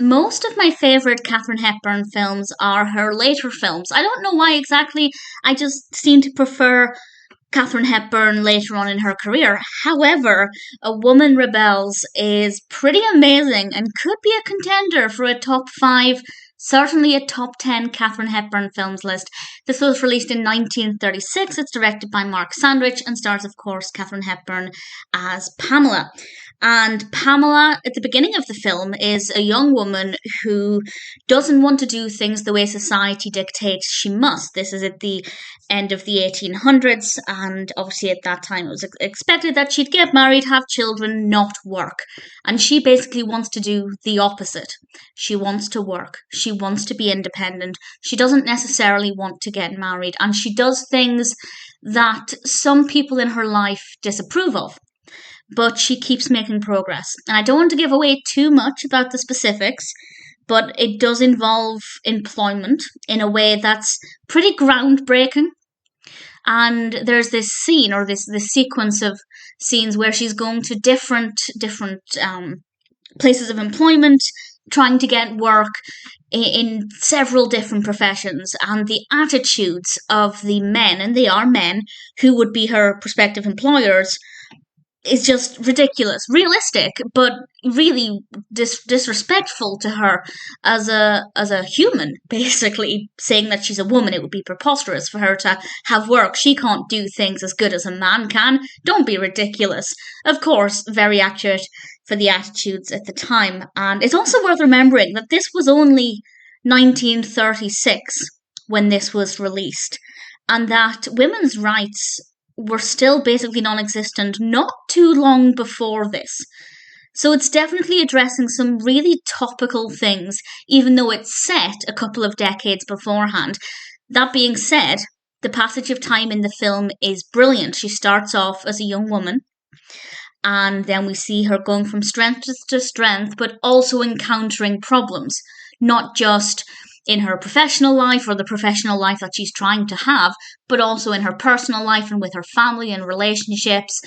Most of my favourite Katharine Hepburn films are her later films. I don't know why exactly, I just seem to prefer Katharine Hepburn later on in her career. However, A Woman Rebels is pretty amazing and could be a contender for a top 5, certainly a top 10 Katharine Hepburn films list. This was released in 1936. It's directed by Mark Sandrich and stars, of course, Katharine Hepburn as Pamela. And Pamela, at the beginning of the film, is a young woman who doesn't want to do things the way society dictates she must. This is at the end of the 1800s, and obviously at that time it was expected that she'd get married, have children, not work. And she basically wants to do the opposite. She wants to work. She wants to be independent. She doesn't necessarily want to get married, and she does things that some people in her life disapprove of. But she keeps making progress. And I don't want to give away too much about the specifics, but it does involve employment in a way that's pretty groundbreaking. And there's this scene, or this sequence of scenes where she's going to different places of employment, trying to get work in several different professions, and the attitudes of the men, and they are men, who would be her prospective employers, is just ridiculous. Realistic, but really disrespectful to her as a human, basically saying that she's a woman. It would be preposterous for her to have work. She can't do things as good as a man can. Don't be ridiculous. Of course, very accurate for the attitudes at the time. And it's also worth remembering that this was only 1936 when this was released, and that women's rights were still basically non-existent not too long before this. So it's definitely addressing some really topical things, even though it's set a couple of decades beforehand. That being said, the passage of time in the film is brilliant. She starts off as a young woman, and then we see her going from strength to strength, but also encountering problems, not just in her professional life or the professional life that she's trying to have, but also in her personal life and with her family and relationships.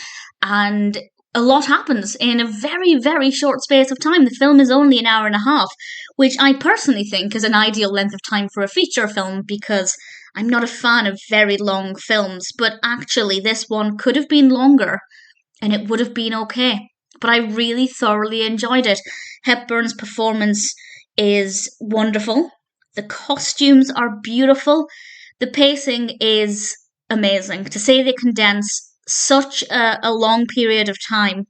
And a lot happens in a very, very short space of time. The film is only an hour and a half, which I personally think is an ideal length of time for a feature film, because I'm not a fan of very long films, but actually this one could have been longer and it would have been okay. But I really thoroughly enjoyed it. Hepburn's performance is wonderful. The costumes are beautiful. The pacing is amazing. To say they condense such a long period of time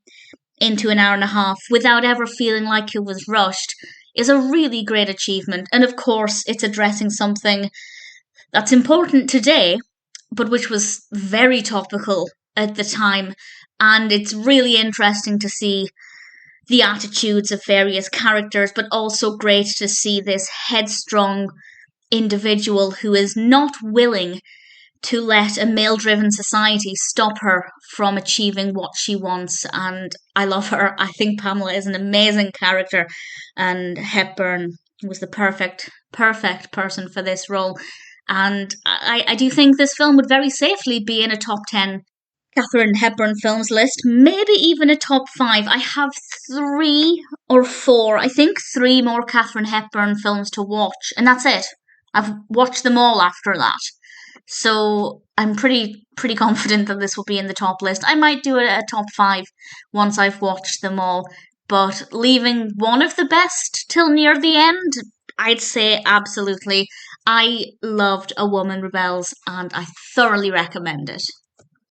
into an hour and a half without ever feeling like it was rushed is a really great achievement. And of course, it's addressing something that's important today, but which was very topical at the time. And it's really interesting to see the attitudes of various characters, but also great to see this headstrong individual who is not willing to let a male-driven society stop her from achieving what she wants. And I love her. I think Pamela is an amazing character, and Hepburn was the perfect person for this role. And I do think this film would very safely be in a top 10 Katharine Hepburn films list, maybe even a top 5. I have 3 or 4, I think 3 more Katharine Hepburn films to watch, and that's it. I've watched them all after that. So I'm pretty confident that this will be in the top list. I might do a top 5 once I've watched them all, but leaving one of the best till near the end, I'd say absolutely. I loved A Woman Rebels, and I thoroughly recommend it.